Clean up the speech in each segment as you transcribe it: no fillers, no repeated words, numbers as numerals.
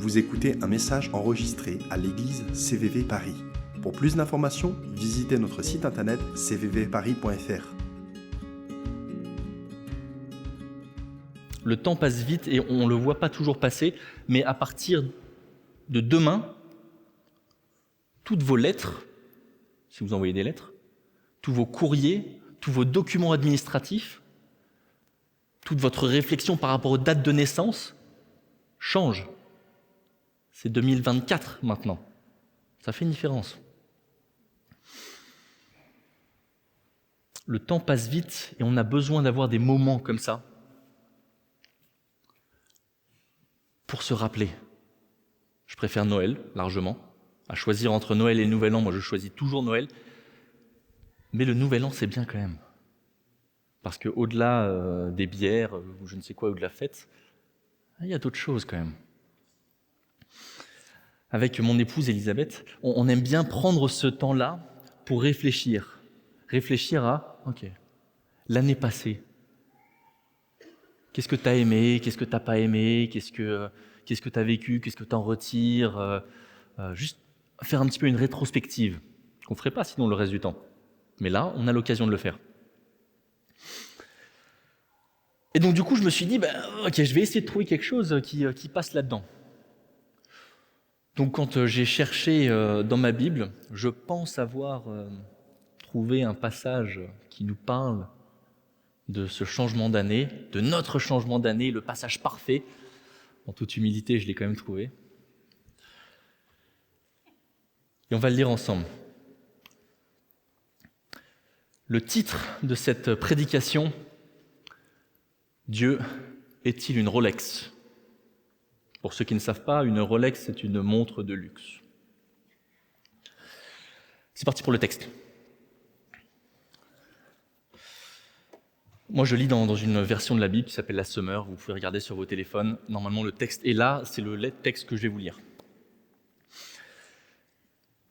Vous écoutez un message enregistré à l'église CVV Paris. Pour plus d'informations, visitez notre site internet cvvparis.fr. Le temps passe vite et on ne le voit pas toujours passer, mais à partir de demain, toutes vos lettres, si vous envoyez des lettres, tous vos courriers, tous vos documents administratifs, toute votre réflexion par rapport aux dates de naissance change. C'est 2024 maintenant. Ça fait une différence. Le temps passe vite et on a besoin d'avoir des moments comme ça pour se rappeler. Je préfère Noël, largement. À choisir entre Noël et le Nouvel An, moi je choisis toujours Noël. Mais le Nouvel An, c'est bien quand même. Parce qu'au-delà des bières, ou je ne sais quoi, ou de la fête, il y a d'autres choses quand même. Avec mon épouse Elisabeth, on aime bien prendre ce temps-là pour réfléchir. Réfléchir à, ok, l'année passée. Qu'est-ce que tu as aimé? Qu'est-ce que tu n'as pas aimé? Qu'est-ce que tu as vécu? Qu'est-ce que tu en retires? Juste faire un petit peu une rétrospective, qu'on ne ferait pas sinon le reste du temps. Mais là, on a l'occasion de le faire. Et donc du coup, je me suis dit, ok, je vais essayer de trouver quelque chose qui passe là-dedans. Donc quand j'ai cherché dans ma Bible, je pense avoir trouvé un passage qui nous parle de ce changement d'année, de notre changement d'année, le passage parfait. En toute humilité, je l'ai quand même trouvé. Et on va le lire ensemble. Le titre de cette prédication, Dieu est-il une Rolex? Pour ceux qui ne savent pas, une Rolex, c'est une montre de luxe. C'est parti pour le texte. Moi, je lis dans une version de la Bible qui s'appelle la Summer. Vous pouvez regarder sur vos téléphones. Normalement, le texte est là. C'est le texte que je vais vous lire.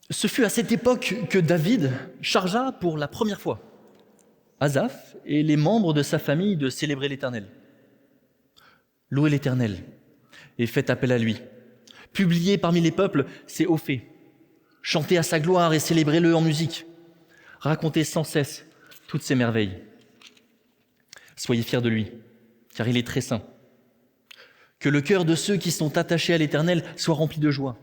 Ce fut à cette époque que David chargea pour la première fois Asaph et les membres de sa famille de célébrer l'Éternel. Louez l'Éternel et faites appel à lui. Publiez parmi les peuples ses hauts faits. Chantez à sa gloire et célébrez-le en musique. Racontez sans cesse toutes ses merveilles. Soyez fiers de lui, car il est très saint. Que le cœur de ceux qui sont attachés à l'Éternel soit rempli de joie.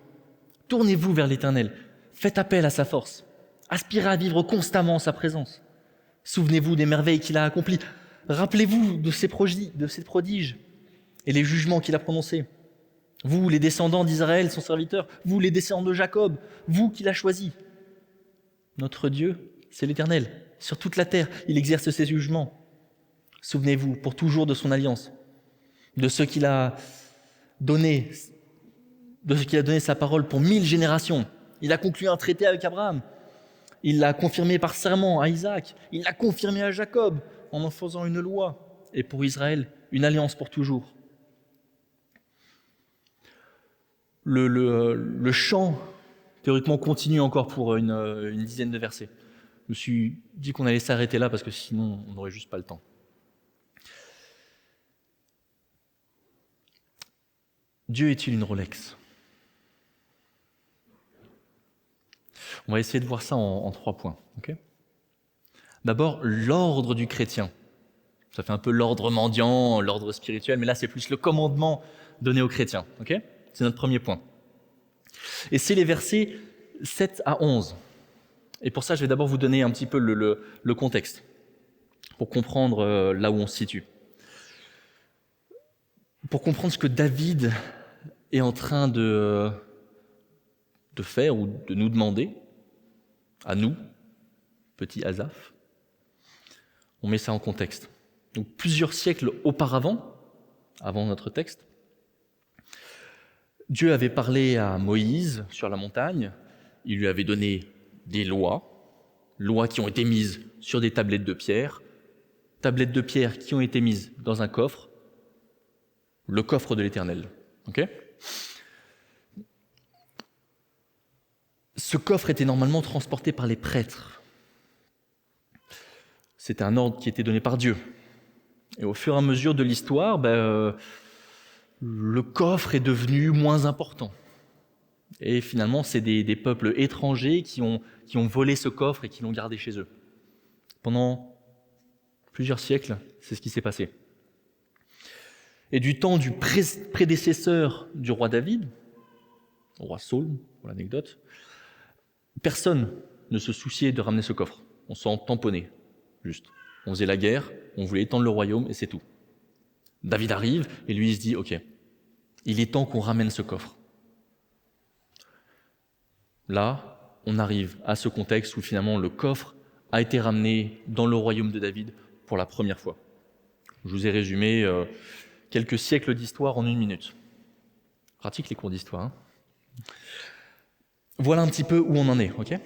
Tournez-vous vers l'Éternel, faites appel à sa force. Aspirez à vivre constamment en sa présence. Souvenez-vous des merveilles qu'il a accomplies. Rappelez-vous de ses prodiges et les jugements qu'il a prononcés. Vous, les descendants d'Israël, son serviteur, vous, les descendants de Jacob, vous qu'il a choisis. Notre Dieu, c'est l'Éternel. Sur toute la terre, il exerce ses jugements. Souvenez-vous pour toujours de son alliance, de ce qu'il a donné, sa parole pour 1000 générations. Il a conclu un traité avec Abraham. Il l'a confirmé par serment à Isaac. Il l'a confirmé à Jacob en faisant une loi. Et pour Israël, une alliance pour toujours. Le chant, théoriquement, continue encore pour une dizaine de versets. Je me suis dit qu'on allait s'arrêter là parce que sinon, on n'aurait juste pas le temps. Dieu est-il une Rolex? On va essayer de voir ça en 3 points. Okay. D'abord, l'ordre du chrétien. Ça fait un peu l'ordre mendiant, l'ordre spirituel, mais là, c'est plus le commandement donné aux chrétiens. Okay. C'est notre premier point. Et c'est les versets 7 à 11. Et pour ça, je vais d'abord vous donner un petit peu le contexte, pour comprendre là où on se situe. Pour comprendre ce que David est en train de faire ou de nous demander, à nous, petit Asaph, on met ça en contexte. Donc plusieurs siècles auparavant, avant notre texte, Dieu avait parlé à Moïse sur la montagne, il lui avait donné des lois qui ont été mises sur des tablettes de pierre qui ont été mises dans un coffre, le coffre de l'Éternel. Okay. Ce coffre était normalement transporté par les prêtres. C'était un ordre qui était donné par Dieu. Et au fur et à mesure de l'histoire, le coffre est devenu moins important. Et finalement, c'est des peuples étrangers qui ont volé ce coffre et qui l'ont gardé chez eux. Pendant plusieurs siècles, c'est ce qui s'est passé. Et du temps du prédécesseur du roi David, le roi Saul, pour l'anecdote, personne ne se souciait de ramener ce coffre. On s'en tamponnait, juste. On faisait la guerre, on voulait étendre le royaume et c'est tout. David arrive et lui il se dit « Ok, il est temps qu'on ramène ce coffre ». Là, on arrive à ce contexte où finalement le coffre a été ramené dans le royaume de David pour la première fois. Je vous ai résumé quelques siècles d'histoire en 1 minute. Pratique les cours d'histoire. Hein. Voilà un petit peu où on en est, ok ?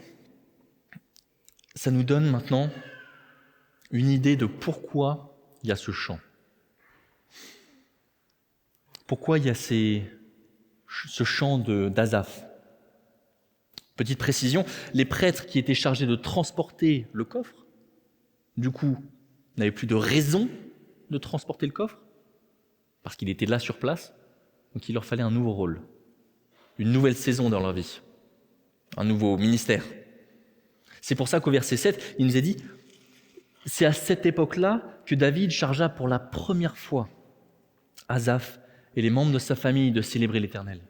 Ça nous donne maintenant une idée de pourquoi il y a ce chant. Pourquoi il y a ce chant d'Asaph. Petite précision, les prêtres qui étaient chargés de transporter le coffre, du coup, n'avaient plus de raison de transporter le coffre, parce qu'il était là sur place, donc il leur fallait un nouveau rôle, une nouvelle saison dans leur vie, un nouveau ministère. C'est pour ça qu'au verset 7, il nous est dit « C'est à cette époque-là que David chargea pour la première fois Asaph et les membres de sa famille de célébrer l'Éternel. »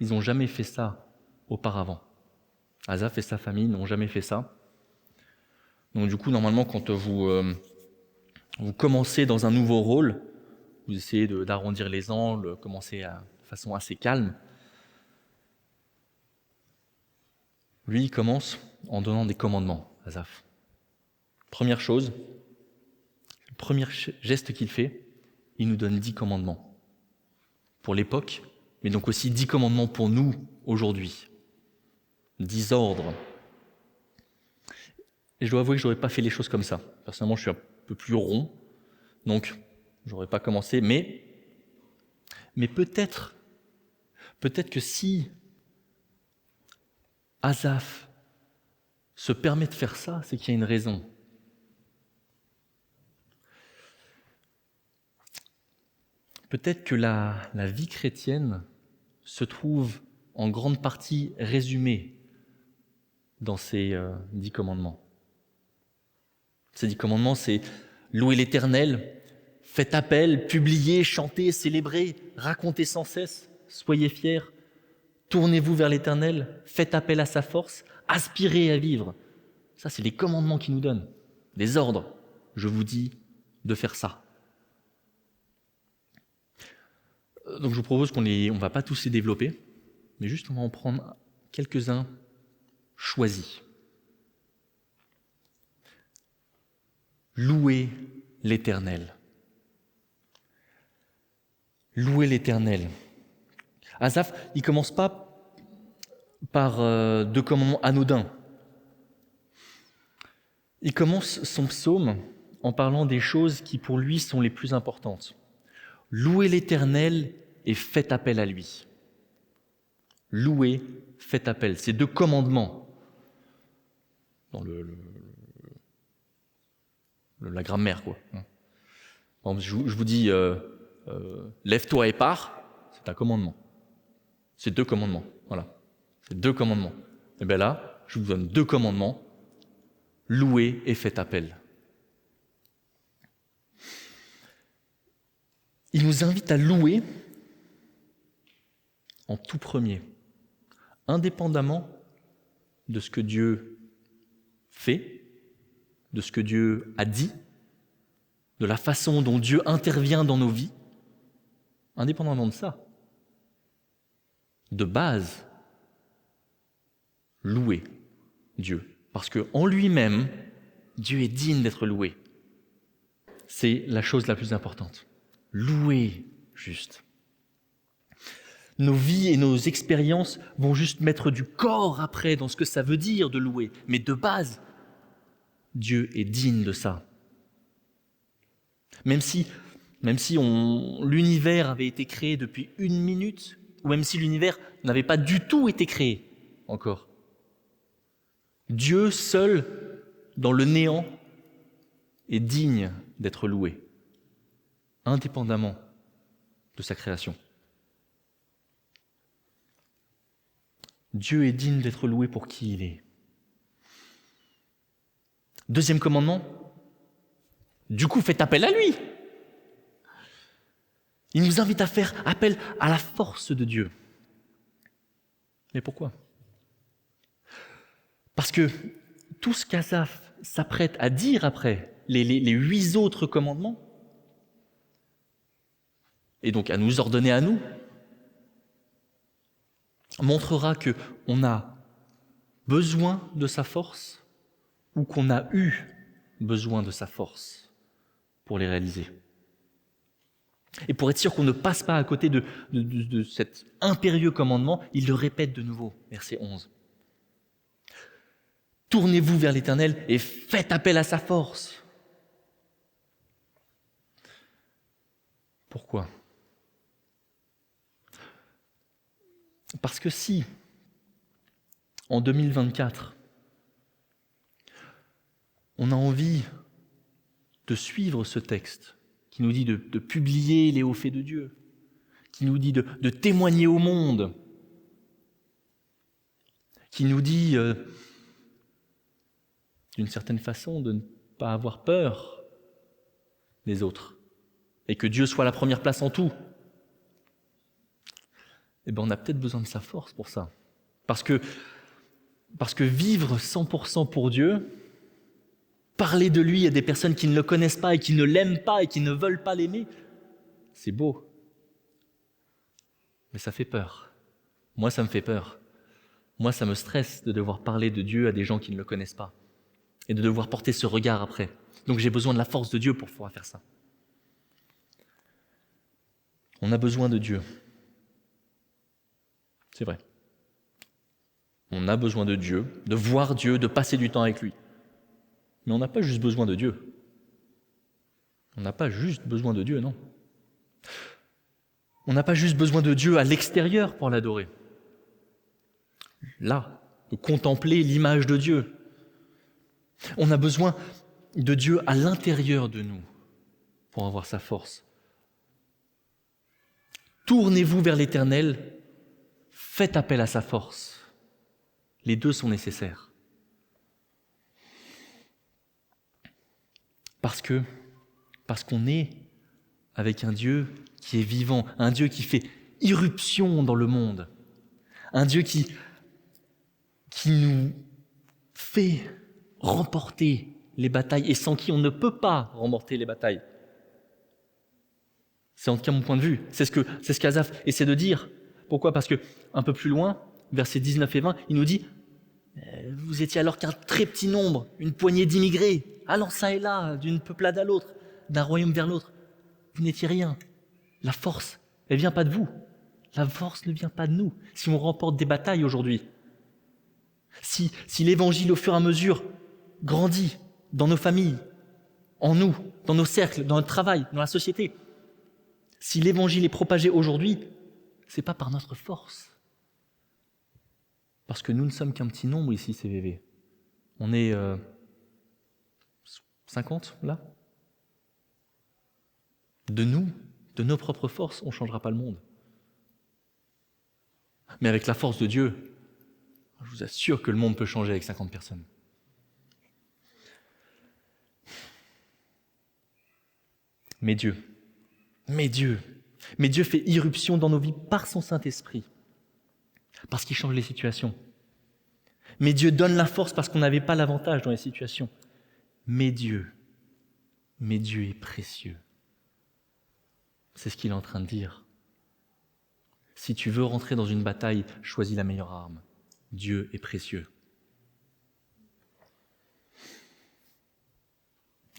Ils n'ont jamais fait ça auparavant. Asaph et sa famille n'ont jamais fait ça. Donc du coup, normalement, quand vous commencez dans un nouveau rôle, vous essayez d'arrondir les angles, commencer de façon assez calme. Lui, il commence en donnant des commandements, Asaph. Première chose, le premier geste qu'il fait, il nous donne 10 commandements. Pour l'époque, mais donc aussi 10 commandements pour nous aujourd'hui. 10 ordres. Et je dois avouer que je n'aurais pas fait les choses comme ça. Personnellement, je suis un peu plus rond, donc je n'aurais pas commencé, mais peut-être que si Asaph se permet de faire ça, c'est qu'il y a une raison. Peut-être que la vie chrétienne se trouve en grande partie résumée dans ces 10 commandements. Ces 10 commandements, c'est louer l'Éternel, faites appel, publiez, chantez, célébrez, racontez sans cesse, soyez fiers, tournez-vous vers l'Éternel, faites appel à sa force, aspirez à vivre. Ça, c'est les commandements qu'il nous donne, des ordres. Je vous dis de faire ça. Donc je vous propose on ne va pas tous les développer, mais juste on va en prendre quelques-uns choisis. Louer l'Éternel. Louer l'Éternel. Asaph, il ne commence pas par 2 commandements anodins. Il commence son psaume en parlant des choses qui pour lui sont les plus importantes. Louez l'Éternel et faites appel à lui. Louez, faites appel. C'est 2 commandements dans la grammaire, quoi. Par exemple, je vous dis lève-toi et pars, c'est un commandement. C'est 2 commandements. Voilà. C'est 2 commandements. Et bien là, je vous donne 2 commandements. Louez et faites appel. Il nous invite à louer en tout premier, indépendamment de ce que Dieu fait, de ce que Dieu a dit, de la façon dont Dieu intervient dans nos vies, indépendamment de ça. De base, louer Dieu, parce qu'en lui-même, Dieu est digne d'être loué. C'est la chose la plus importante. Louer juste. Nos vies et nos expériences vont juste mettre du corps après dans ce que ça veut dire de louer. Mais de base, Dieu est digne de ça. Même si l'univers avait été créé depuis 1 minute, ou même si l'univers n'avait pas du tout été créé encore. Dieu seul, dans le néant, est digne d'être loué, indépendamment de sa création. Dieu est digne d'être loué pour qui il est. Deuxième commandement, du coup faites appel à lui. Il nous invite à faire appel à la force de Dieu. Mais pourquoi ? Parce que tout ce qu'Asaph s'apprête à dire après les 8 autres commandements, et donc à nous ordonner à nous, montrera qu'on a besoin de sa force ou qu'on a eu besoin de sa force pour les réaliser. Et pour être sûr qu'on ne passe pas à côté de cet impérieux commandement, il le répète de nouveau, verset 11. Tournez-vous vers l'Éternel et faites appel à sa force. Pourquoi ? Parce que si, en 2024, on a envie de suivre ce texte qui nous dit de publier les hauts faits de Dieu, qui nous dit de témoigner au monde, qui nous dit, d'une certaine façon, de ne pas avoir peur des autres, et que Dieu soit la première place en tout, eh bien, on a peut-être besoin de sa force pour ça. Parce que vivre 100% pour Dieu, parler de lui à des personnes qui ne le connaissent pas et qui ne l'aiment pas et qui ne veulent pas l'aimer, c'est beau. Mais ça fait peur. Moi, ça me fait peur. Moi, ça me stresse de devoir parler de Dieu à des gens qui ne le connaissent pas et de devoir porter ce regard après. Donc j'ai besoin de la force de Dieu pour pouvoir faire ça. On a besoin de Dieu. C'est vrai. On a besoin de Dieu, de voir Dieu, de passer du temps avec lui. Mais on n'a pas juste besoin de Dieu. On n'a pas juste besoin de Dieu, non. On n'a pas juste besoin de Dieu à l'extérieur pour l'adorer. Là, de contempler l'image de Dieu. On a besoin de Dieu à l'intérieur de nous pour avoir sa force. Tournez-vous vers l'Éternel, faites appel à sa force. Les deux sont nécessaires. Parce qu'on est avec un Dieu qui est vivant, un Dieu qui fait irruption dans le monde, un Dieu qui nous fait remporter les batailles et sans qui on ne peut pas remporter les batailles. C'est en tout cas mon point de vue. C'est ce qu'Asaph essaie de dire. Pourquoi ? Parce que un peu plus loin, versets 19 et 20, il nous dit « Vous étiez alors qu'un très petit nombre, une poignée d'immigrés, allant çà et là, d'une peuplade à l'autre, d'un royaume vers l'autre. Vous n'étiez rien. La force, elle ne vient pas de vous. La force ne vient pas de nous. Si on remporte des batailles aujourd'hui, si l'évangile au fur et à mesure grandit dans nos familles, en nous, dans nos cercles, dans notre travail, dans la société, si l'évangile est propagé aujourd'hui, ce n'est pas par notre force. Parce que nous ne sommes qu'un petit nombre ici, CVV. On est 50 là. De nous, de nos propres forces, on ne changera pas le monde. Mais avec la force de Dieu, je vous assure que le monde peut changer avec 50 personnes. Mais Dieu fait irruption dans nos vies par son Saint-Esprit, parce qu'il change les situations. Mais Dieu donne la force parce qu'on n'avait pas l'avantage dans les situations. Mais Dieu est précieux. C'est ce qu'il est en train de dire. Si tu veux rentrer dans une bataille, choisis la meilleure arme. Dieu est précieux.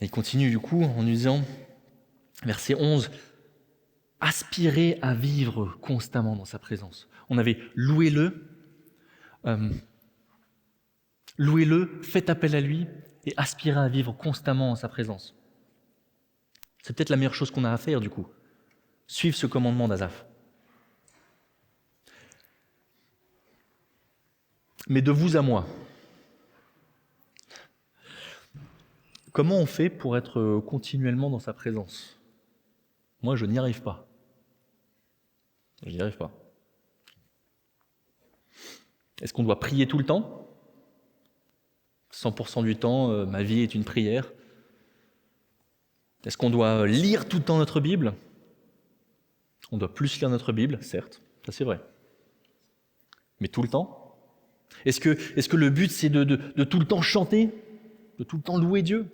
Et il continue du coup en nous disant, verset 11, « Aspirez à vivre constamment dans sa présence. » On avait loué-le, faites appel à lui et aspirez à vivre constamment en sa présence. C'est peut-être la meilleure chose qu'on a à faire du coup. Suivre ce commandement d'Asaph. Mais de vous à moi, comment on fait pour être continuellement dans sa présence ? Moi, je n'y arrive pas. Je n'y arrive pas. Est-ce qu'on doit prier tout le temps ? 100% du temps, ma vie est une prière. Est-ce qu'on doit lire tout le temps notre Bible ? On doit plus lire notre Bible, certes, ça c'est vrai. Mais tout le temps ? Est-ce que le but c'est de tout le temps chanter ? De tout le temps louer Dieu ?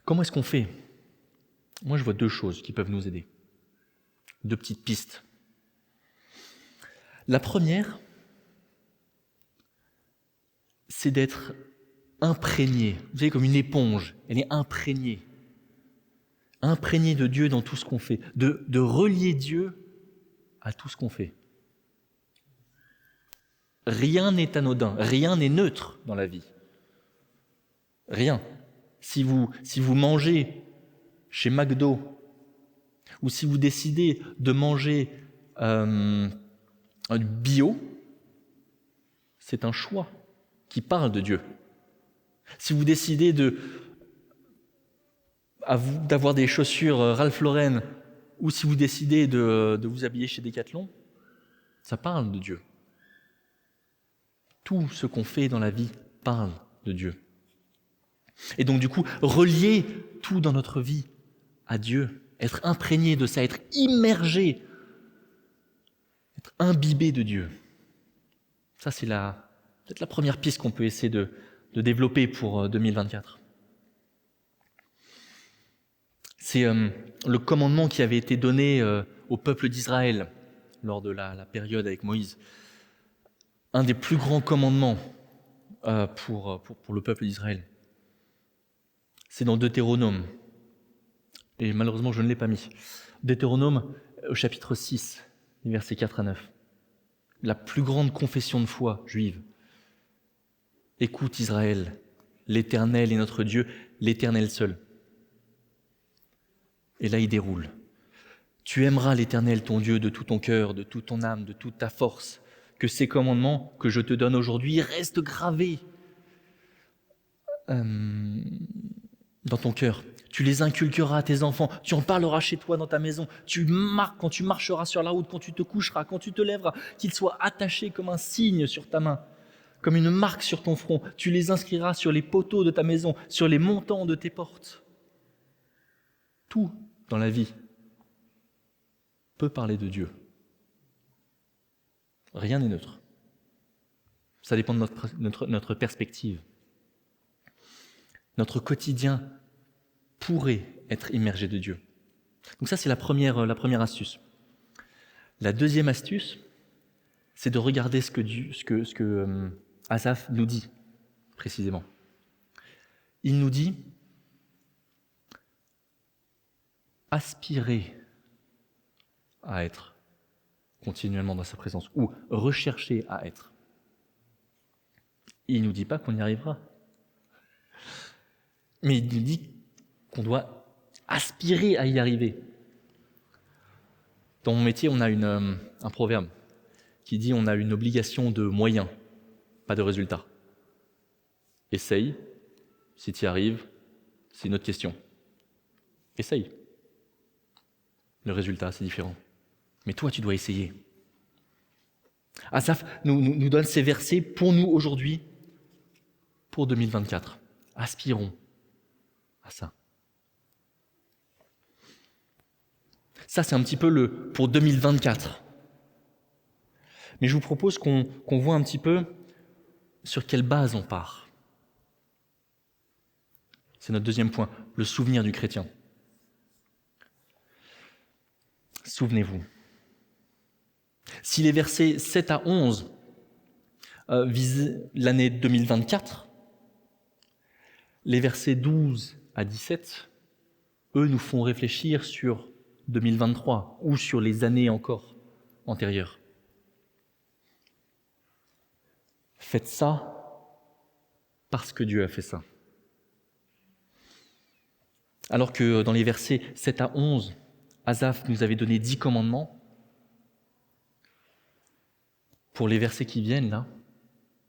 Comment est-ce qu'on fait ? Moi je vois deux choses qui peuvent nous aider. Deux petites pistes. La première, c'est d'être imprégné. Vous savez, comme une éponge, elle est imprégnée. Imprégnée de Dieu dans tout ce qu'on fait. De relier Dieu à tout ce qu'on fait. Rien n'est anodin, rien n'est neutre dans la vie. Rien. Si vous mangez chez McDo, ou si vous décidez de manger bio, c'est un choix qui parle de Dieu. Si vous décidez d'avoir des chaussures Ralph Lauren, ou si vous décidez de vous habiller chez Decathlon, ça parle de Dieu. Tout ce qu'on fait dans la vie parle de Dieu. Et donc du coup, relier tout dans notre vie à Dieu, être imprégné de ça, être immergé, être imbibé de Dieu. Ça, c'est peut-être la première piste qu'on peut essayer de développer pour 2024. C'est le commandement qui avait été donné au peuple d'Israël lors de la période avec Moïse. Un des plus grands commandements pour le peuple d'Israël. C'est dans Deutéronome. Et malheureusement, je ne l'ai pas mis. Deutéronome, au chapitre 6, versets 4 à 9. La plus grande confession de foi juive. Écoute Israël, l'Éternel est notre Dieu, l'Éternel seul. Et là, il déroule. Tu aimeras l'Éternel, ton Dieu, de tout ton cœur, de toute ton âme, de toute ta force. Que ces commandements que je te donne aujourd'hui restent gravés dans ton cœur. Tu les inculqueras à tes enfants, tu en parleras chez toi dans ta maison, quand tu marcheras sur la route, quand tu te coucheras, quand tu te lèveras, qu'ils soient attachés comme un signe sur ta main, comme une marque sur ton front. Tu les inscriras sur les poteaux de ta maison, sur les montants de tes portes. Tout dans la vie peut parler de Dieu. Rien n'est neutre. Ça dépend de notre perspective. Notre quotidien pourrait être immergé de Dieu. Donc ça, c'est la première astuce. La deuxième astuce, c'est de regarder ce que Asaph nous dit précisément. Il nous dit aspirer à être continuellement dans sa présence ou rechercher à être. Il ne nous dit pas qu'on y arrivera. Mais il nous dit qu'on doit aspirer à y arriver. Dans mon métier, on a un proverbe qui dit on a une obligation de moyens, pas de résultats. Essaye, si tu y arrives, c'est une autre question. Essaye. Le résultat, c'est différent. Mais toi, tu dois essayer. Asaph nous donne ces versets pour nous aujourd'hui, pour 2024. Aspirons à ça. Ça, c'est un petit peu pour 2024. Mais je vous propose qu'on voit un petit peu sur quelle base on part. C'est notre deuxième point, le souvenir du chrétien. Souvenez-vous. Si les versets 7 à 11 visent l'année 2024, les versets 12 à 17, eux, nous font réfléchir sur 2023 ou sur les années encore antérieures. Faites ça parce que Dieu a fait ça. Alors que dans les versets 7 à 11, Asaph nous avait donné 10 commandements. Pour les versets qui viennent, là,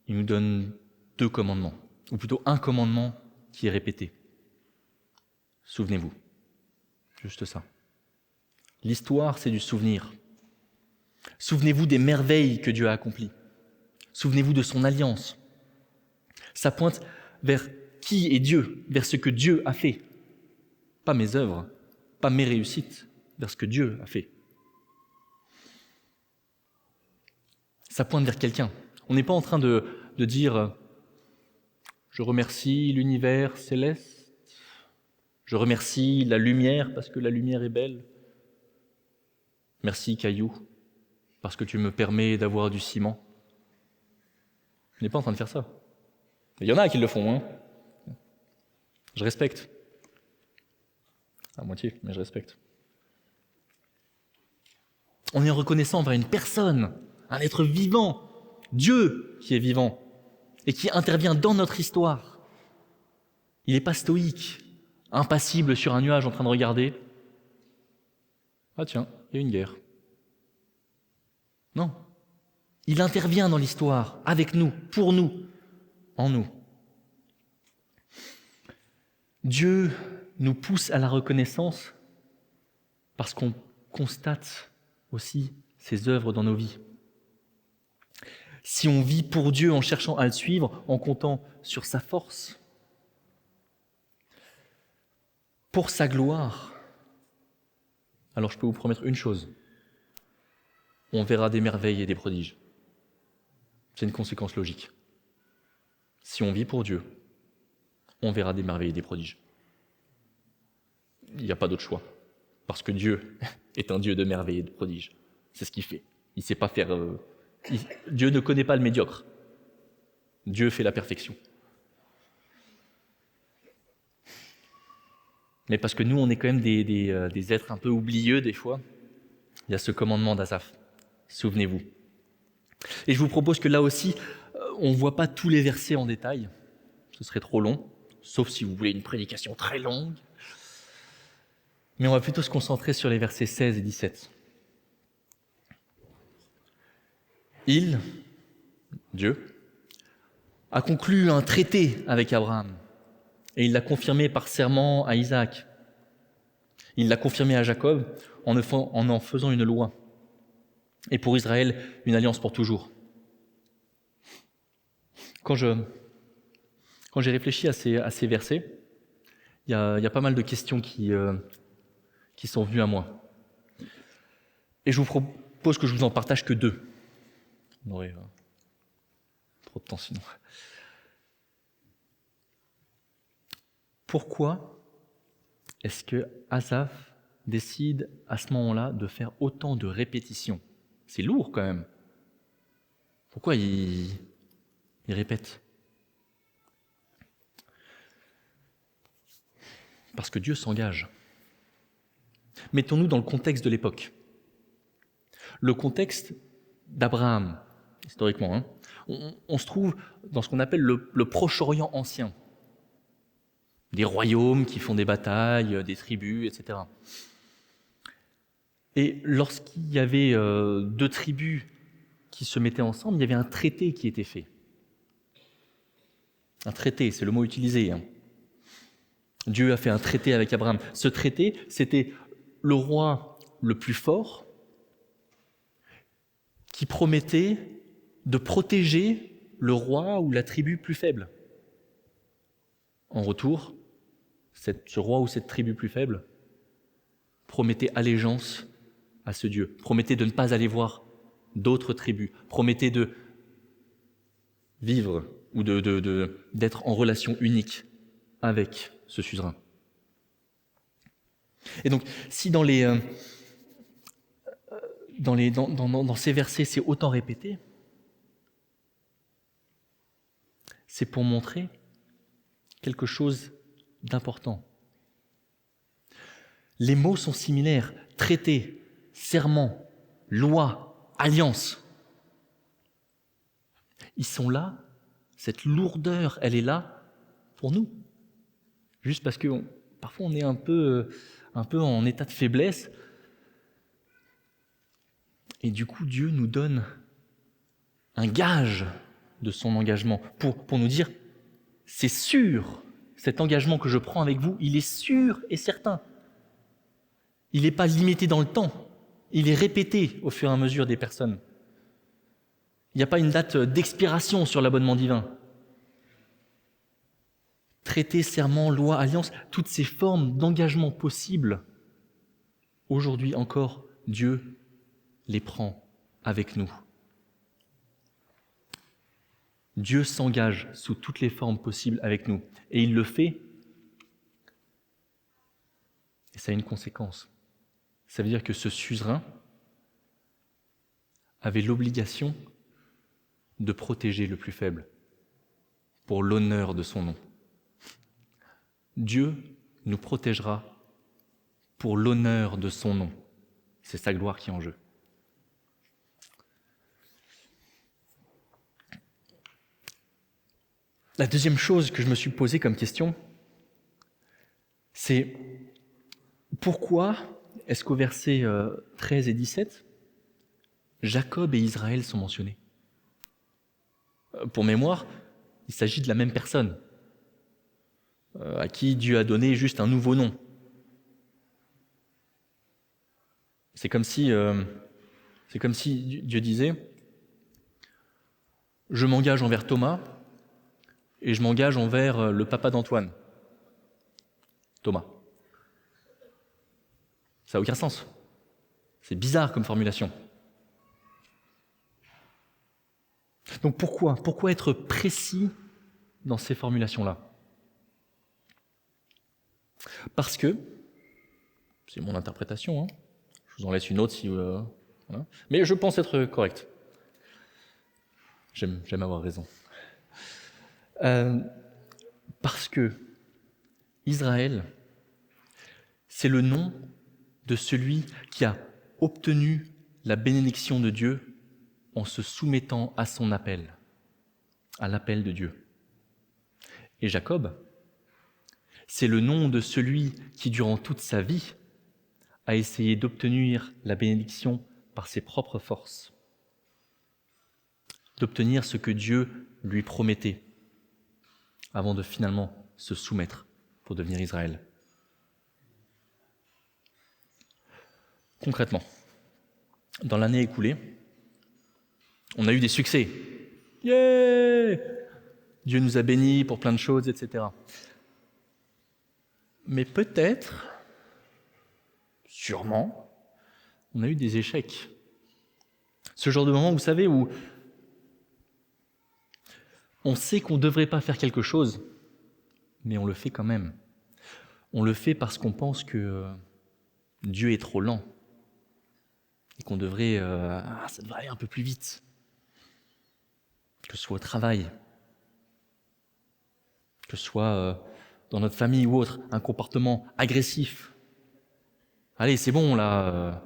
il nous donne 2 commandements, ou plutôt un commandement qui est répété. Souvenez-vous, juste ça. L'histoire, c'est du souvenir. Souvenez-vous des merveilles que Dieu a accomplies. Souvenez-vous de son alliance. Ça pointe vers qui est Dieu, vers ce que Dieu a fait. Pas mes œuvres, pas mes réussites, vers ce que Dieu a fait. Ça pointe vers quelqu'un. On n'est pas en train de dire « je remercie l'univers céleste, je remercie la lumière parce que la lumière est belle, merci caillou parce que tu me permets d'avoir du ciment ». On n'est pas en train de faire ça. Il y en a qui le font, hein. Je respecte. À moitié, mais je respecte. On est reconnaissant envers une personne, un être vivant, Dieu qui est vivant et qui intervient dans notre histoire. Il n'est pas stoïque, impassible sur un nuage en train de regarder. Ah tiens, il y a une guerre. Non. Il intervient dans l'histoire, avec nous, pour nous, en nous. Dieu nous pousse à la reconnaissance parce qu'on constate aussi ses œuvres dans nos vies. Si on vit pour Dieu en cherchant à le suivre, en comptant sur sa force, pour sa gloire, alors je peux vous promettre une chose, on verra des merveilles et des prodiges. C'est une conséquence logique. Si on vit pour Dieu, on verra des merveilles et des prodiges. Il n'y a pas d'autre choix. Parce que Dieu est un Dieu de merveilles et de prodiges. C'est ce qu'il fait. Il ne sait pas faire... Dieu ne connaît pas le médiocre. Dieu fait la perfection. Mais parce que nous, on est quand même des êtres un peu oublieux des fois, il y a ce commandement d'Asaph. Souvenez-vous. Et je vous propose que là aussi, on ne voit pas tous les versets en détail. Ce serait trop long, sauf si vous voulez une prédication très longue. Mais on va plutôt se concentrer sur les versets 16 et 17. Il, Dieu, a conclu un traité avec Abraham et il l'a confirmé par serment à Isaac. Il l'a confirmé à Jacob en en faisant une loi et pour Israël une alliance pour toujours. Quand j'ai réfléchi à ces versets, il y a pas mal de questions qui sont venues à moi. Et je vous propose que je vous en partage que 2. On aurait trop de temps sinon. Pourquoi est-ce que Asaph décide à ce moment-là de faire autant de répétitions ? C'est lourd quand même. Pourquoi il répète ? Parce que Dieu s'engage. Mettons-nous dans le contexte de l'époque. Le contexte d'Abraham, historiquement, hein, on se trouve dans ce qu'on appelle le Proche-Orient ancien. Des royaumes qui font des batailles, des tribus, etc. Et lorsqu'il y avait 2 tribus qui se mettaient ensemble, il y avait un traité qui était fait. Un traité, c'est le mot utilisé. Hein. Dieu a fait un traité avec Abraham. Ce traité, c'était le roi le plus fort qui promettait de protéger le roi ou la tribu plus faible. En retour, ce roi ou cette tribu plus faible promettait allégeance à ce Dieu, promettait de ne pas aller voir d'autres tribus, promettait de vivre ou d'être en relation unique avec ce suzerain. Et donc, si dans ces versets, c'est autant répété, c'est pour montrer quelque chose d'important. Les mots sont similaires, traité, serment, loi, alliance. Ils sont là, cette lourdeur, elle est là pour nous. Juste parce que parfois on est un peu en état de faiblesse. Et du coup, Dieu nous donne un gage de son engagement pour nous dire, c'est sûr, cet engagement que je prends avec vous, il est sûr et certain. il n'est pas limité dans le temps, il est répété au fur et à mesure des personnes. Il n'y a pas une date d'expiration sur l'abonnement divin. Traité, serment, loi, alliance, toutes ces formes d'engagement possibles, aujourd'hui encore, Dieu les prend avec nous. Dieu s'engage sous toutes les formes possibles avec nous. Et il le fait, et ça a une conséquence. Ça veut dire que ce suzerain avait l'obligation de protéger le plus faible pour l'honneur de son nom. Dieu nous protégera pour l'honneur de son nom. C'est sa gloire qui est en jeu. La deuxième chose que je me suis posée comme question, c'est pourquoi est-ce qu'au verset 13 et 17, Jacob et Israël sont mentionnés ? Pour mémoire, il s'agit de la même personne, à qui Dieu a donné juste un nouveau nom. C'est comme si Dieu disait « Je m'engage envers Thomas et je m'engage envers le papa d'Antoine, Thomas. » Ça n'a aucun sens. C'est bizarre comme formulation. Donc pourquoi être précis dans ces formulations-là ? Parce que, c'est mon interprétation, je vous en laisse une autre si voilà. Mais je pense être correct. J'aime avoir raison. Parce que Israël, c'est le nom de celui qui a obtenu la bénédiction de Dieu en se soumettant à son appel, à l'appel de Dieu. Et Jacob, c'est le nom de celui qui, durant toute sa vie, a essayé d'obtenir la bénédiction par ses propres forces, d'obtenir ce que Dieu lui promettait, avant de finalement se soumettre pour devenir Israël. Concrètement, dans l'année écoulée, on a eu des succès. Yeah! Dieu nous a bénis pour plein de choses, etc. Mais peut-être, sûrement, on a eu des échecs. Ce genre de moment, vous savez, où on sait qu'on ne devrait pas faire quelque chose, mais on le fait quand même. On le fait parce qu'on pense que Dieu est trop lent et qu'on devrait, ça devrait aller un peu plus vite. Que ce soit au travail, que ce soit dans notre famille ou autre, un comportement agressif. Allez, c'est bon là,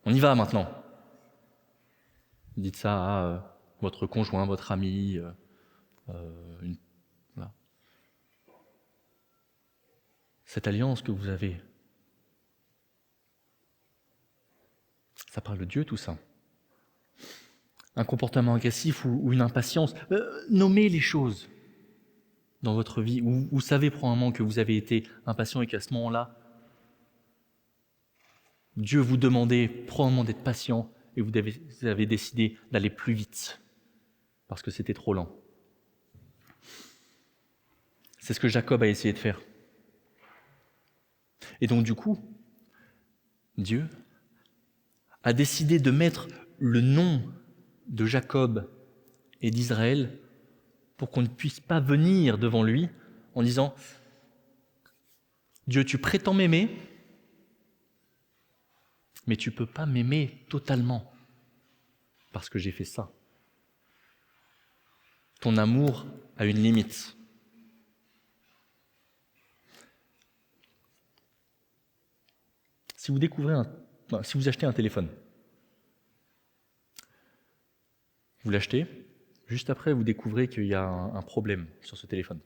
on y va maintenant. Dites ça à votre conjoint, votre ami, voilà. Cette alliance que vous avez, ça parle de Dieu tout ça. Un comportement agressif ou une impatience, nommez les choses dans votre vie où vous savez probablement que vous avez été impatient et qu'à ce moment-là, Dieu vous demandait probablement d'être patient et vous avez décidé d'aller plus vite parce que c'était trop lent. C'est ce que Jacob a essayé de faire. Et donc du coup, Dieu a décidé de mettre le nom de Jacob et d'Israël pour qu'on ne puisse pas venir devant lui en disant « Dieu, tu prétends m'aimer, mais tu ne peux pas m'aimer totalement parce que j'ai fait ça. Ton amour a une limite. » Si vous achetez un téléphone, vous l'achetez, juste après vous découvrez qu'il y a un problème sur ce téléphone.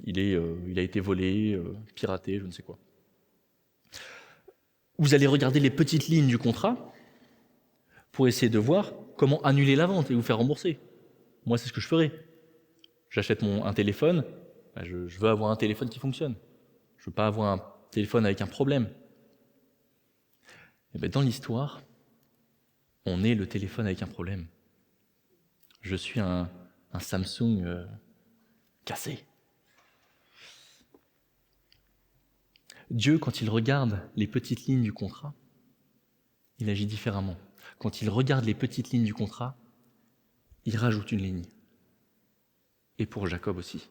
Il a été volé, piraté, je ne sais quoi. Vous allez regarder les petites lignes du contrat pour essayer de voir comment annuler la vente et vous faire rembourser. Moi, c'est ce que je ferais. J'achète un téléphone, je veux avoir un téléphone qui fonctionne. Je ne veux pas avoir téléphone avec un problème. Et bien dans l'histoire, on est le téléphone avec un problème. Je suis un Samsung cassé. Dieu, quand il regarde les petites lignes du contrat, il agit différemment. Quand il regarde les petites lignes du contrat, il rajoute une ligne. Et pour Jacob aussi.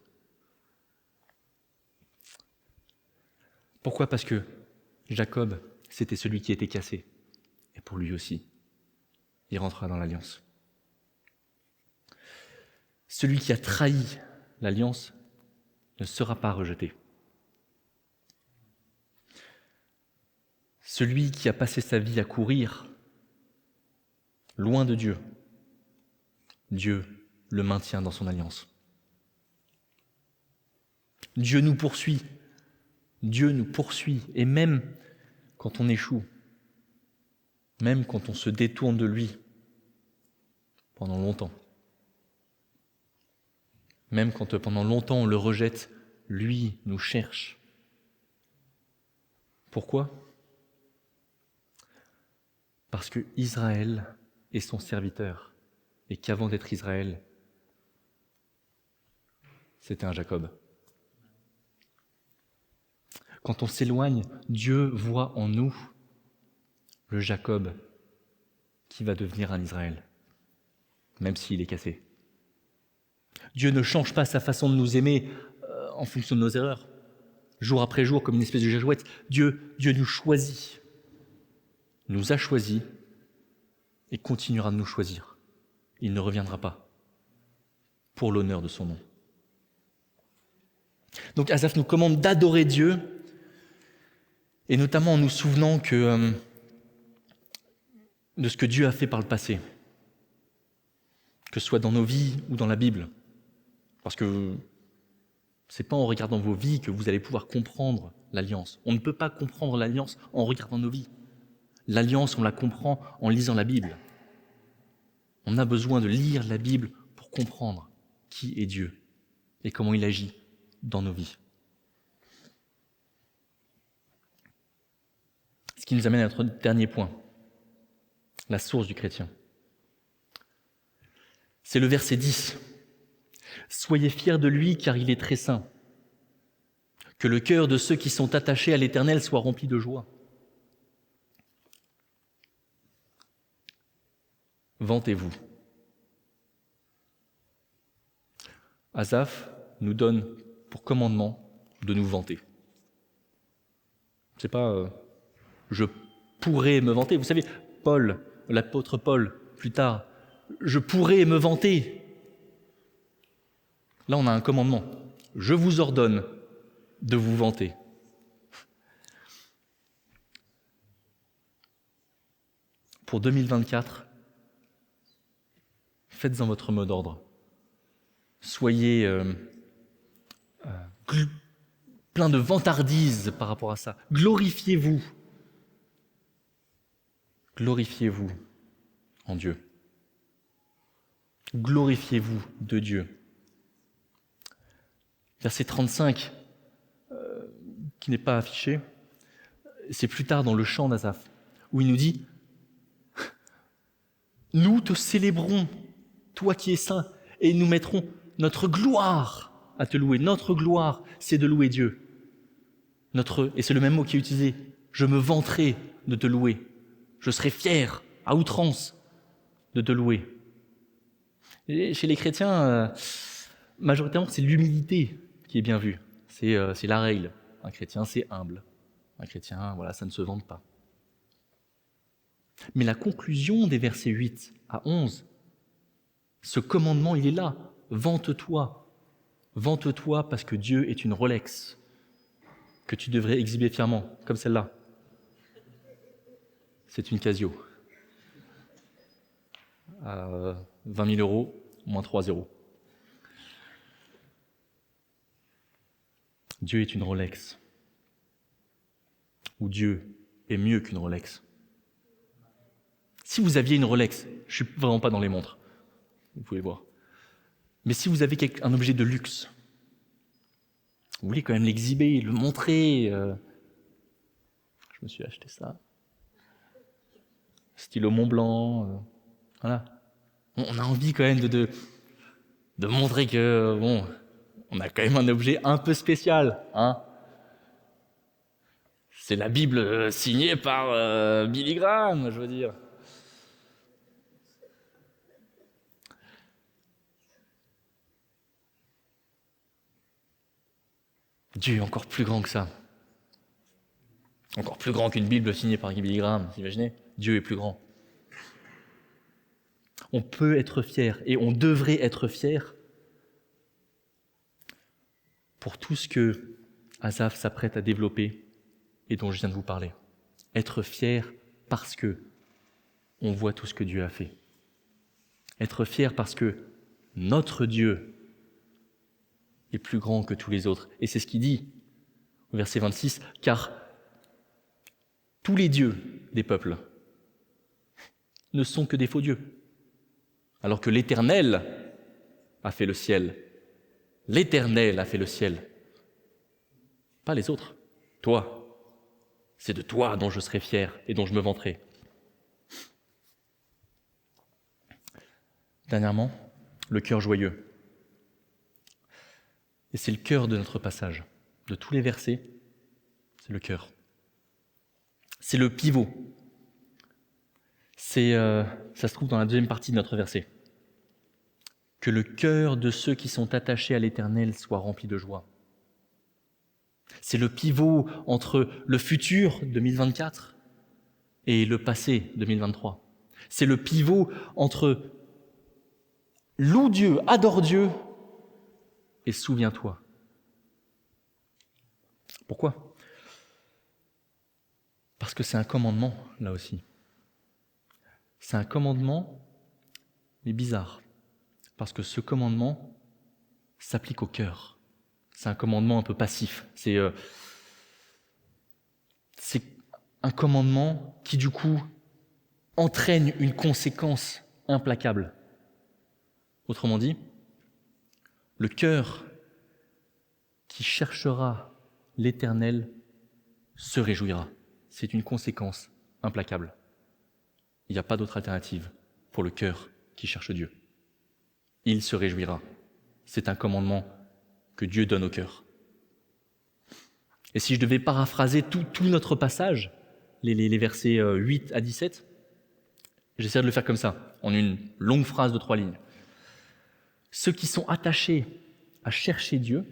Pourquoi ? Parce que Jacob, c'était celui qui était cassé. Et pour lui aussi, il rentrera dans l'alliance. Celui qui a trahi l'alliance ne sera pas rejeté. Celui qui a passé sa vie à courir loin de Dieu, Dieu le maintient dans son alliance. Dieu nous poursuit, et même quand on échoue, même quand on se détourne de lui pendant longtemps, même quand pendant longtemps on le rejette, lui nous cherche. Pourquoi ? Parce que Israël est son serviteur, et qu'avant d'être Israël, c'était un Jacob. Quand on s'éloigne, Dieu voit en nous le Jacob qui va devenir un Israël, même s'il est cassé. Dieu ne change pas sa façon de nous aimer en fonction de nos erreurs, jour après jour, comme une espèce de girouette. Dieu nous choisit, nous a choisis et continuera de nous choisir. Il ne reviendra pas pour l'honneur de son nom. Donc Asaph nous commande d'adorer Dieu, et notamment en nous souvenant de ce que Dieu a fait par le passé, que ce soit dans nos vies ou dans la Bible. Parce que ce n'est pas en regardant vos vies que vous allez pouvoir comprendre l'alliance. On ne peut pas comprendre l'alliance en regardant nos vies. L'alliance, on la comprend en lisant la Bible. On a besoin de lire la Bible pour comprendre qui est Dieu et comment il agit dans nos vies. Ce qui nous amène à notre dernier point, la source du chrétien. C'est le verset 10. « Soyez fiers de lui, car il est très saint. Que le cœur de ceux qui sont attachés à l'Éternel soit rempli de joie. » Vantez-vous. Asaph nous donne pour commandement de nous vanter. C'est pas je pourrais me vanter. Vous savez, Paul, l'apôtre Paul, plus tard, je pourrais me vanter. Là, on a un commandement. Je vous ordonne de vous vanter. Pour 2024, faites-en votre mot d'ordre. Soyez plein de vantardise par rapport à ça. Glorifiez-vous. Glorifiez-vous en Dieu. Glorifiez-vous de Dieu. Verset 35, qui n'est pas affiché, c'est plus tard dans le chant d'Asaph, où il nous dit « Nous te célébrons, toi qui es saint, et nous mettrons notre gloire à te louer. » Notre gloire, c'est de louer Dieu. Et c'est le même mot qui est utilisé. « Je me vanterai de te louer. Je serai fier, à outrance, de te louer. » Et chez les chrétiens, majoritairement, c'est l'humilité qui est bien vue. C'est la règle. Un chrétien, c'est humble. Un chrétien, voilà, ça ne se vante pas. Mais la conclusion des versets 8 à 11, ce commandement, il est là. Vante-toi. Vante-toi parce que Dieu est une Rolex que tu devrais exhiber fièrement, comme celle-là. C'est une Casio. À 20 000 €, moins 3 zéros. Dieu est une Rolex. Ou Dieu est mieux qu'une Rolex. Si vous aviez une Rolex, je ne suis vraiment pas dans les montres, vous pouvez voir. Mais si vous avez un objet de luxe, vous voulez quand même l'exhiber, le montrer, je me suis acheté ça. Stylo Mont Blanc, voilà. On a envie quand même de montrer que, bon, on a quand même un objet un peu spécial, hein. C'est la Bible signée par Billy Graham, je veux dire. Dieu est encore plus grand que ça. Encore plus grand qu'une Bible signée par Billy Graham, vous imaginez ? Dieu est plus grand. On peut être fier et on devrait être fier pour tout ce que Asaph s'apprête à développer et dont je viens de vous parler. Être fier parce que on voit tout ce que Dieu a fait. Être fier parce que notre Dieu est plus grand que tous les autres. Et c'est ce qu'il dit au verset 26, car tous les dieux des peuples ne sont que des faux dieux. Alors que l'Éternel a fait le ciel. L'Éternel a fait le ciel. Pas les autres. Toi. C'est de toi dont je serai fier et dont je me vanterai. Dernièrement, le cœur joyeux. Et c'est le cœur de notre passage. De tous les versets, c'est le cœur. C'est le pivot. Ça se trouve dans la deuxième partie de notre verset. Que le cœur de ceux qui sont attachés à l'Éternel soit rempli de joie. C'est le pivot entre le futur 2024 et le passé 2023. C'est le pivot entre loue Dieu, adore Dieu et souviens-toi. Pourquoi ? Parce que c'est un commandement, là aussi. C'est un commandement, mais bizarre. Parce que ce commandement s'applique au cœur. C'est un commandement un peu passif. C'est un commandement qui, du coup, entraîne une conséquence implacable. Autrement dit, le cœur qui cherchera l'Éternel se réjouira. C'est une conséquence implacable. Il n'y a pas d'autre alternative pour le cœur qui cherche Dieu. Il se réjouira. C'est un commandement que Dieu donne au cœur. Et si je devais paraphraser tout notre passage, les versets 8 à 17, j'essaierai de le faire comme ça, en une longue phrase de 3 lignes. Ceux qui sont attachés à chercher Dieu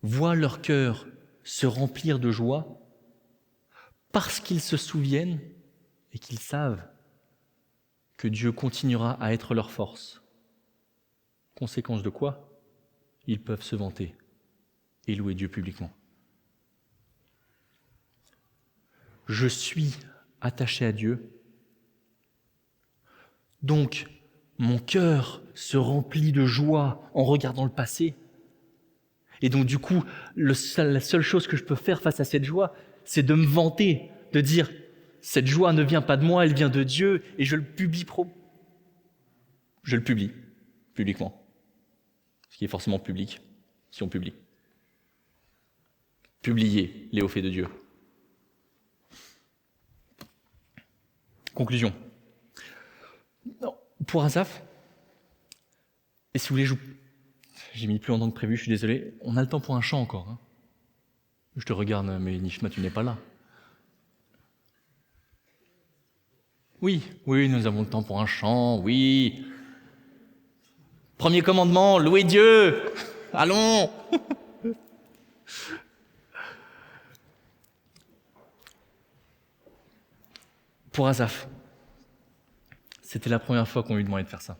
voient leur cœur se remplir de joie parce qu'ils se souviennent et qu'ils savent que Dieu continuera à être leur force. Conséquence de quoi ? Ils peuvent se vanter et louer Dieu publiquement. Je suis attaché à Dieu, donc mon cœur se remplit de joie en regardant le passé. Et donc du coup, la seule chose que je peux faire face à cette joie, c'est de me vanter, de dire « cette joie ne vient pas de moi, elle vient de Dieu » et je le publie publiquement. Ce qui est forcément public, si on publie. Publier les hauts faits de Dieu. Conclusion. Non, pour Asaph, et si vous voulez, j'ai mis plus longtemps que prévu, je suis désolé, on a le temps pour un chant encore. Hein. Je te regarde, mais Nishma, tu n'es pas là. Oui, nous avons le temps pour un chant, oui. Premier commandement, louez Dieu. Allons. Pour Asaph, c'était la première fois qu'on lui demandait de faire ça.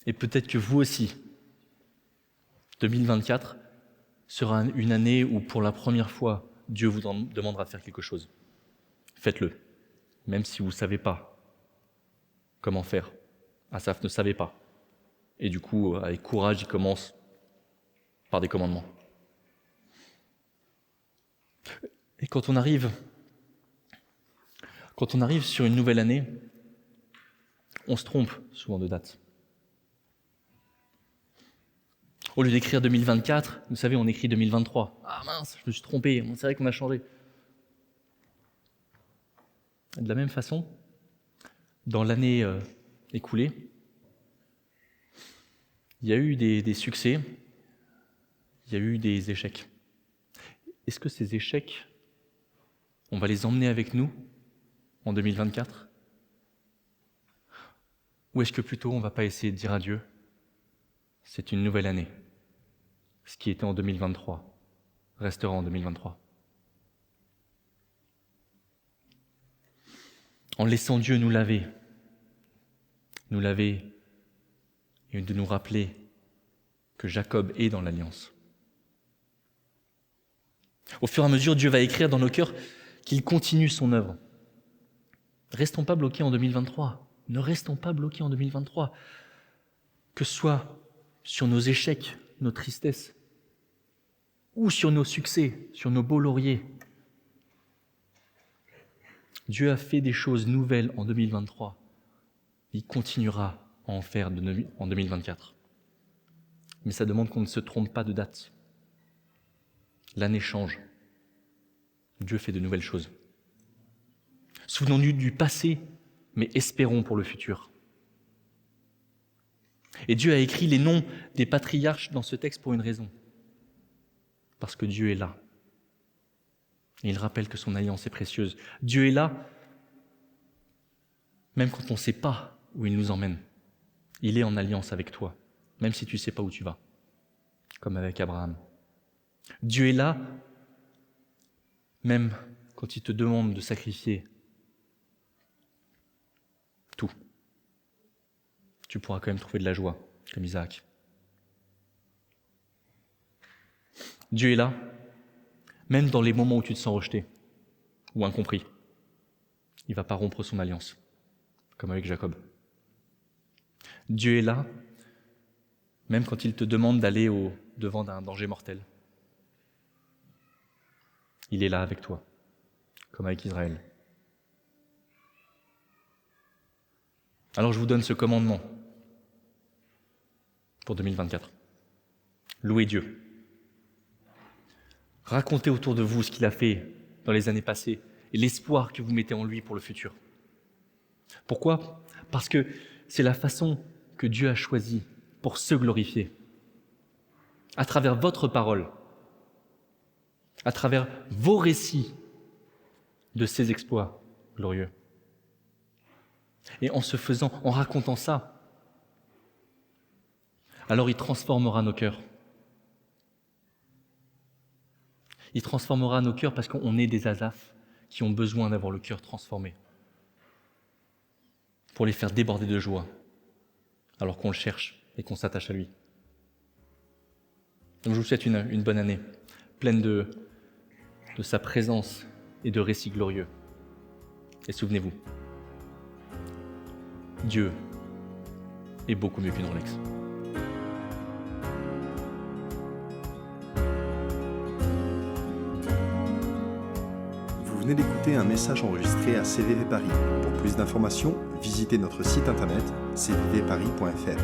Et peut-être que vous aussi, 2024 sera une année où pour la première fois, Dieu vous demandera de faire quelque chose. Faites-le, même si vous ne savez pas comment faire. Asaph ne savait pas. Et du coup, avec courage, il commence par des commandements. Et quand on arrive sur une nouvelle année, on se trompe souvent de date. Au lieu d'écrire 2024, vous savez, on écrit 2023. Ah mince, je me suis trompé, c'est vrai qu'on a changé. De la même façon, dans l'année écoulée, il y a eu des succès, il y a eu des échecs. Est-ce que ces échecs, on va les emmener avec nous en 2024 ? Ou est-ce que plutôt on ne va pas essayer de dire à Dieu, c'est une nouvelle année. Ce qui était en 2023 restera en 2023. En laissant Dieu nous laver et de nous rappeler que Jacob est dans l'alliance. Au fur et à mesure, Dieu va écrire dans nos cœurs qu'il continue son œuvre. Restons pas bloqués en 2023. Ne restons pas bloqués en 2023. Que ce soit sur nos échecs, nos tristesses, ou sur nos succès, sur nos beaux lauriers. Dieu a fait des choses nouvelles en 2023. Il continuera à en faire en 2024. Mais ça demande qu'on ne se trompe pas de date. L'année change. Dieu fait de nouvelles choses. Souvenons-nous du passé, mais espérons pour le futur. Et Dieu a écrit les noms des patriarches dans ce texte pour une raison. Parce que Dieu est là. Et il rappelle que son alliance est précieuse. Dieu est là, même quand on ne sait pas où il nous emmène. Il est en alliance avec toi, même si tu ne sais pas où tu vas, comme avec Abraham. Dieu est là, même quand il te demande de sacrifier tout. Tu pourras quand même trouver de la joie, comme Isaac. Dieu est là, même dans les moments où tu te sens rejeté ou incompris. Il ne va pas rompre son alliance, comme avec Jacob. Dieu est là, même quand il te demande d'aller au-devant d'un danger mortel. Il est là avec toi, comme avec Israël. Alors je vous donne ce commandement pour 2024. Louez Dieu. Racontez autour de vous ce qu'il a fait dans les années passées et l'espoir que vous mettez en lui pour le futur. Pourquoi ? Parce que c'est la façon que Dieu a choisie pour se glorifier. À travers votre parole, à travers vos récits de ses exploits glorieux. Et en se faisant, en racontant ça, alors il transformera nos cœurs. Il transformera nos cœurs parce qu'on est des Asaph qui ont besoin d'avoir le cœur transformé pour les faire déborder de joie alors qu'on le cherche et qu'on s'attache à lui. Donc je vous souhaite une bonne année, pleine de sa présence et de récits glorieux. Et souvenez-vous, Dieu est beaucoup mieux qu'une Rolex. Vous venez d'écouter un message enregistré à CVV Paris. Pour plus d'informations, visitez notre site internet cvvparis.fr.